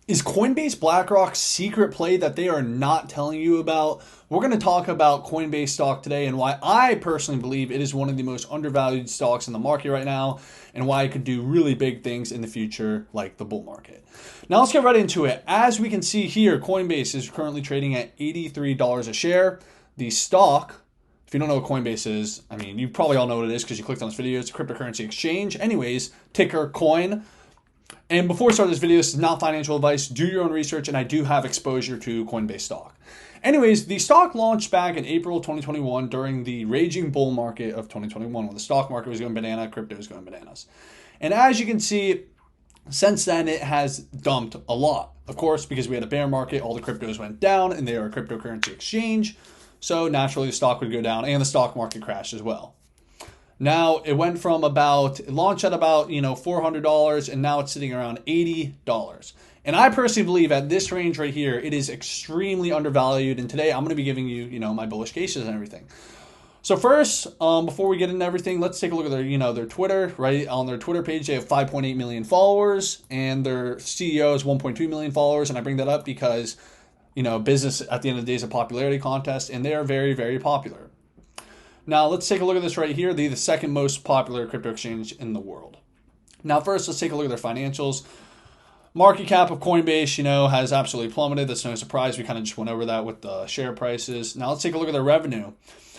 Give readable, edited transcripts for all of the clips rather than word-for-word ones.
Is Coinbase BlackRock's secret play that they are not telling you about? We're going to talk about Coinbase stock today and why I personally believe it is one of the most undervalued stocks in the market right now and why it could do really big things in the future like the bull market. Now let's get right into it. As we can see here, Coinbase is currently trading at $83 a share. The stock, if you don't know what Coinbase is, I mean, you probably all know what it is because you clicked on this video. It's a cryptocurrency exchange. Anyways, ticker coin. And before we start this video, this is not financial advice. Do your own research, and I do have exposure to Coinbase stock. Anyways, the stock launched back in April 2021 during the raging bull market of 2021 when the stock market was going banana, crypto was going bananas. And as you can see, since then it has dumped a lot. Of course, because we had a bear market, all the cryptos went down, and they are a cryptocurrency exchange. So naturally, the stock would go down, and the stock market crashed as well. Now it went from it launched at about, $400, and now it's sitting around $80. And I personally believe at this range right here, it is extremely undervalued. And today I'm going to be giving you, my bullish cases and everything. So first, before we get into everything, let's take a look at their Twitter, right? On their Twitter page, they have 5.8 million followers, and their CEO has 1.2 million followers. And I bring that up because, business at the end of the day is a popularity contest, and they are very, very popular. Now, let's take a look at this right here. They're the second most popular crypto exchange in the world. Now, first, let's take a look at their financials. Market cap of Coinbase, has absolutely plummeted. That's no surprise. We kind of just went over that with the share prices. Now, let's take a look at their revenue.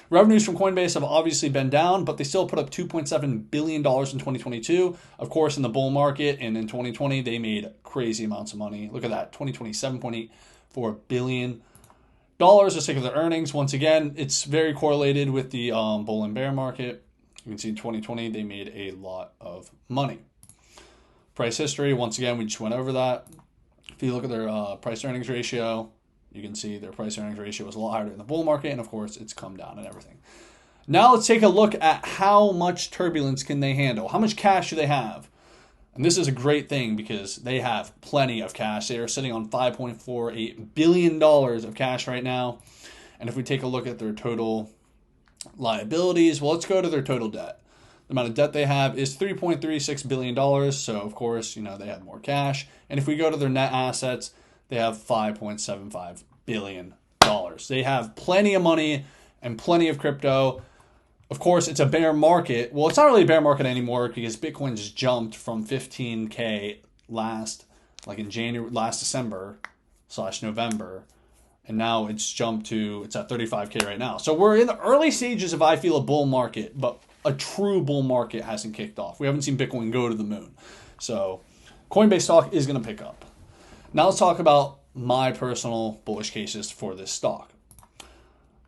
Revenues from Coinbase have obviously been down, but they still put up $2.7 billion in 2022. Of course, in the bull market and in 2020, they made crazy amounts of money. Look at that, 2020, $7.84 billion. Let's take a look at their earnings. Once again, it's very correlated with the bull and bear market. You can see in 2020, they made a lot of money. Price history, once again, we just went over that. If you look at their price earnings ratio, you can see their price earnings ratio was a lot higher in the bull market, and of course, it's come down and everything. Now let's take a look at how much turbulence can they handle. How much cash do they have? And this is a great thing because they have plenty of cash. They are sitting on $5.48 billion of cash right now. And if we take a look at their total liabilities, well, let's go to their total debt. The amount of debt they have is $3.36 billion. So, of course, they have more cash. And if we go to their net assets, they have $5.75 billion. They have plenty of money and plenty of crypto. Of course, it's a bear market. Well, it's not really a bear market anymore because Bitcoin just jumped from 15K last December/November. And now it's jumped it's at 35K right now. So we're in the early stages of, I feel, a bull market, but a true bull market hasn't kicked off. We haven't seen Bitcoin go to the moon. So Coinbase stock is going to pick up. Now let's talk about my personal bullish cases for this stock.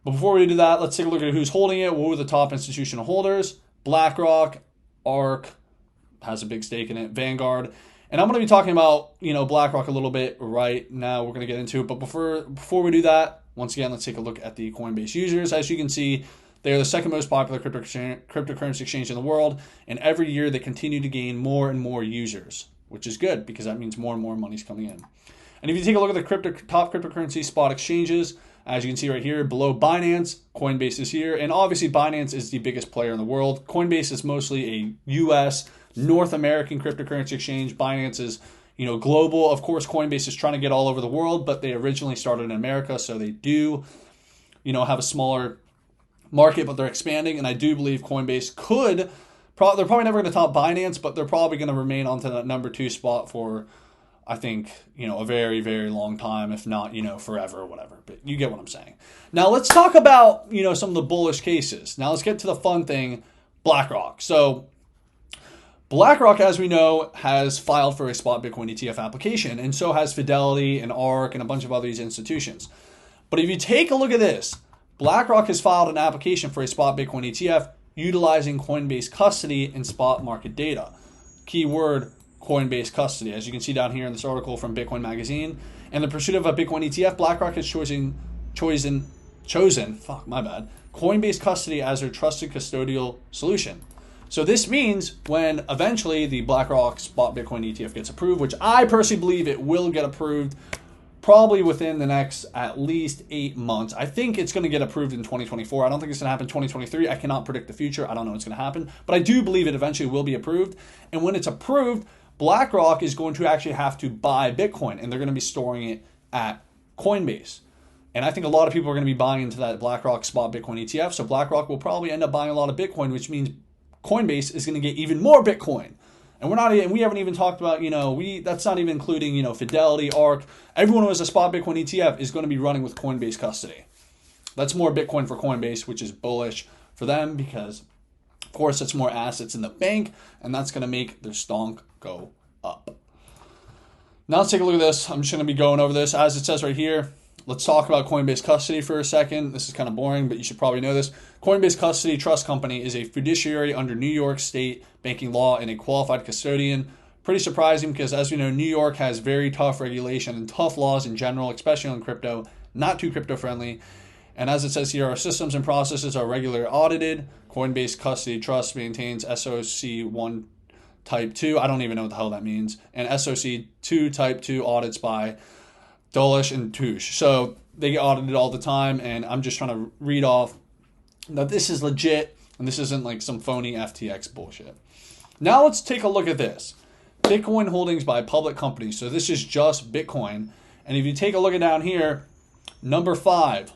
But before we do that, let's take a look at who's holding it. What were the top institutional holders? BlackRock, ARK has a big stake in it, Vanguard. And I'm going to be talking about, BlackRock a little bit right now. We're going to get into it. But before we do that, once again, let's take a look at the Coinbase users. As you can see, they are the second most popular cryptocurrency exchange in the world. And every year they continue to gain more and more users, which is good because that means more and more money's coming in. And if you take a look at the top cryptocurrency spot exchanges, as you can see right here, below Binance, Coinbase is here. And obviously, Binance is the biggest player in the world. Coinbase is mostly a U.S., North American cryptocurrency exchange. Binance is, global. Of course, Coinbase is trying to get all over the world, but they originally started in America. So they do, have a smaller market, but they're expanding. And I do believe Coinbase they're probably never going to top Binance, but they're probably going to remain onto that number 2 spot for, I think, a very, very long time, if not, forever or whatever. But you get what I'm saying. Now, let's talk about, some of the bullish cases. Now, let's get to the fun thing, BlackRock. So, BlackRock, as we know, has filed for a spot Bitcoin ETF application, and so has Fidelity and ARK and a bunch of other institutions. But if you take a look at this, BlackRock has filed an application for a spot Bitcoin ETF utilizing Coinbase custody and spot market data. Keyword, Coinbase custody. As you can see down here in this article from Bitcoin Magazine, in the pursuit of a Bitcoin ETF, BlackRock has chosen Coinbase custody as their trusted custodial solution. So this means when eventually the BlackRock spot Bitcoin ETF gets approved, which I personally believe it will get approved probably within the next at least 8 months. I think it's going to get approved in 2024. I don't think it's going to happen in 2023. I cannot predict the future. I don't know what's going to happen, but I do believe it eventually will be approved. And when it's approved, BlackRock is going to actually have to buy Bitcoin, and they're going to be storing it at Coinbase. And I think a lot of people are going to be buying into that BlackRock spot Bitcoin ETF. So BlackRock will probably end up buying a lot of Bitcoin, which means Coinbase is going to get even more Bitcoin. And we haven't even talked about, that's not even including, Fidelity, ARK. Everyone who has a spot Bitcoin ETF is going to be running with Coinbase custody. That's more Bitcoin for Coinbase, which is bullish for them because, of course, it's more assets in the bank, and that's going to make their stock go up. Now let's take a look at this. I'm just going to be going over this as it says right here. Let's talk about Coinbase custody for a second. This is kind of boring, but you should probably know this. Coinbase Custody Trust Company is a fiduciary under New York State banking law and a qualified custodian. Pretty surprising because, as we know, New York has very tough regulation and tough laws in general, especially on crypto, not too crypto friendly. And as it says here, our systems and processes are regularly audited. Coinbase Custody Trust maintains SOC 1 Type 2. I don't even know what the hell that means. And SOC 2 Type 2 audits by Bullish and Touche. So they get audited all the time, and I'm just trying to read off that this is legit, and this isn't like some phony FTX bullshit. Now let's take a look at this. Bitcoin holdings by public companies. So this is just Bitcoin. And if you take a look at down here, number 5,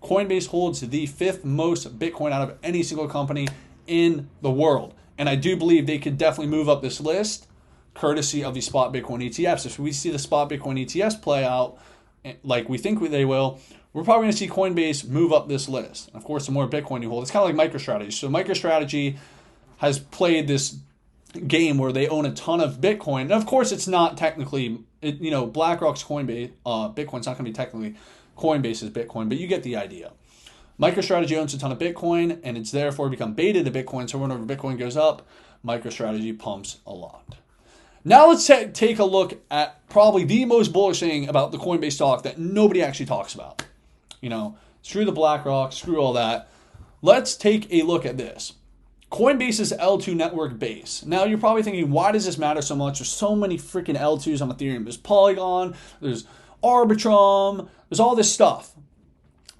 Coinbase holds the 5th most Bitcoin out of any single company in the world. And I do believe they could definitely move up this list courtesy of the spot Bitcoin ETFs. If we see the spot Bitcoin ETFs play out like we think they will, we're probably going to see Coinbase move up this list. And of course, the more Bitcoin you hold, it's kind of like MicroStrategy. So MicroStrategy has played this game where they own a ton of Bitcoin. And of course, it's not technically, BlackRock's Coinbase, Bitcoin's not going to be technically Coinbase's Bitcoin, but you get the idea. MicroStrategy owns a ton of Bitcoin, and it's therefore become beta to Bitcoin. So whenever Bitcoin goes up, MicroStrategy pumps a lot. Now let's take a look at probably the most bullish thing about the Coinbase stock that nobody actually talks about. Screw the BlackRock, screw all that. Let's take a look at this. Coinbase's L2 network base. Now you're probably thinking, why does this matter so much? There's so many freaking L2s on Ethereum. There's Polygon, there's Arbitrum, there's all this stuff.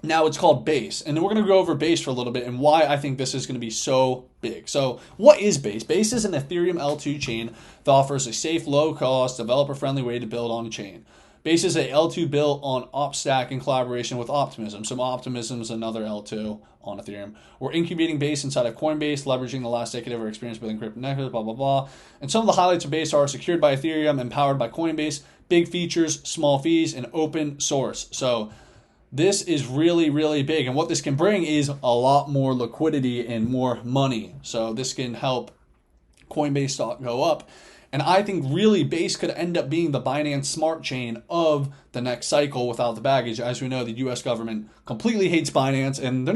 Now it's called Base. And then we're going to go over Base for a little bit and why I think this is going to be so big. So what is Base? Base is an Ethereum L2 chain that offers a safe, low-cost, developer-friendly way to build on a chain. Base is a L2 built on OpStack in collaboration with Optimism. So Optimism is another L2 on Ethereum. We're incubating Base inside of Coinbase, leveraging the last decade of our experience building crypto networks, blah, blah, blah. And some of the highlights of Base are secured by Ethereum, empowered by Coinbase, big features, small fees, and open source. So this is really, really big. And what this can bring is a lot more liquidity and more money. So this can help Coinbase stock go up. And I think really Base could end up being the Binance Smart Chain of the next cycle without the baggage. As we know, the U.S. government completely hates Binance. And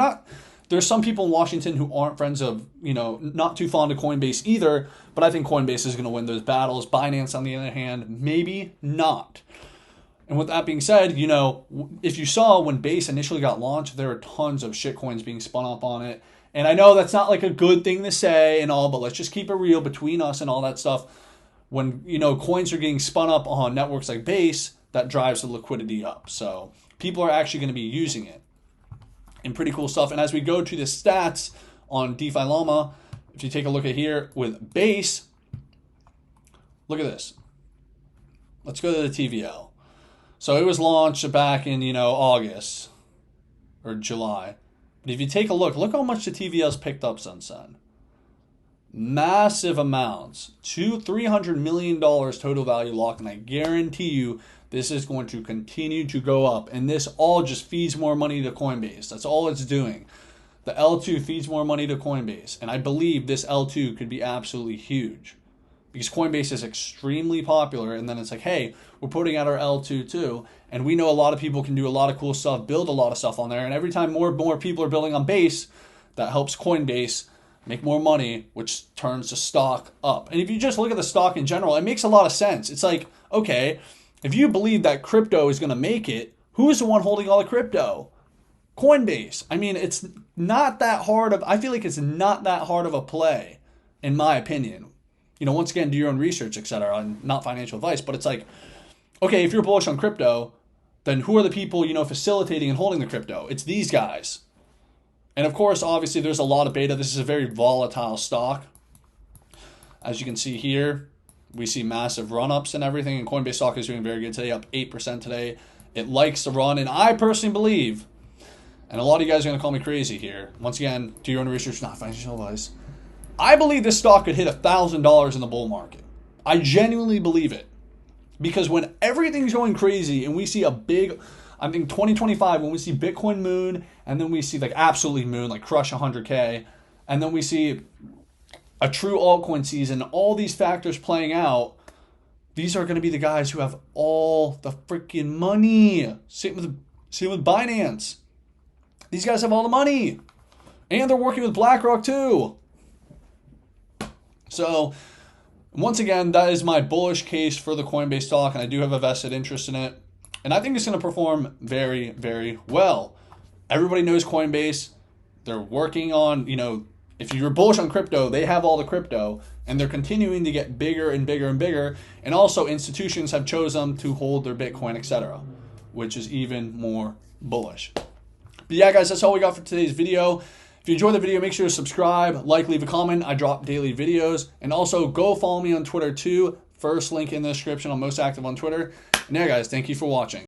there's some people in Washington who aren't friends of, not too fond of Coinbase either. But I think Coinbase is going to win those battles. Binance, on the other hand, maybe not. And with that being said, if you saw when Base initially got launched, there were tons of shitcoins being spun up on it. And I know that's not like a good thing to say and all, but let's just keep it real between us and all that stuff. When, coins are getting spun up on networks like Base, that drives the liquidity up. So people are actually going to be using it. And pretty cool stuff. And as we go to the stats on DeFi Llama, if you take a look at here with Base, look at this. Let's go to the TVL. So it was launched back in, August or July. But if you take a look how much the TVL's picked up since then. Massive amounts. $300 million total value locked. And I guarantee you this is going to continue to go up. And this all just feeds more money to Coinbase. That's all it's doing. The L2 feeds more money to Coinbase. And I believe this L2 could be absolutely huge. Because Coinbase is extremely popular, and then it's like, hey, we're putting out our L2 too, and we know a lot of people can do a lot of cool stuff, build a lot of stuff on there, and every time more and more people are building on Base, that helps Coinbase make more money, which turns the stock up. And if you just look at the stock in general, it makes a lot of sense. It's like, okay, if you believe that crypto is going to make it, who's the one holding all the crypto? Coinbase. I mean, it's not that hard I feel like it's not that hard of a play, in my opinion. Once again, do your own research, etc., and not financial advice. But it's like, okay, if you're bullish on crypto, then who are the people, facilitating and holding the crypto? It's these guys. And of course, obviously, there's a lot of beta. This is a very volatile stock. As you can see here, We see massive run-ups and everything, and Coinbase stock is doing very good today, up 8% today. It likes to run, and I personally believe, and a lot of you guys are going to call me crazy here. Once again, do your own research, not financial advice. I believe this stock could hit $1,000 in the bull market. I genuinely believe it. Because when everything's going crazy and we see a big, I think 2025, when we see Bitcoin moon, and then we see like absolutely moon, like crush 100K, and then we see a true altcoin season, all these factors playing out, these are going to be the guys who have all the freaking money. Same with Binance. These guys have all the money. And they're working with BlackRock too. So, once again, that is my bullish case for the Coinbase stock, and I do have a vested interest in it. And I think it's going to perform very, very well. Everybody knows Coinbase. They're working on, if you're bullish on crypto, they have all the crypto, and they're continuing to get bigger and bigger and bigger. And also, institutions have chosen to hold their Bitcoin, etc., which is even more bullish. But yeah, guys, that's all we got for today's video. If you enjoyed the video, make sure to subscribe, like, leave a comment. I drop daily videos. And also, go follow me on Twitter too. First link in the description. I'm most active on Twitter. And yeah, guys, thank you for watching.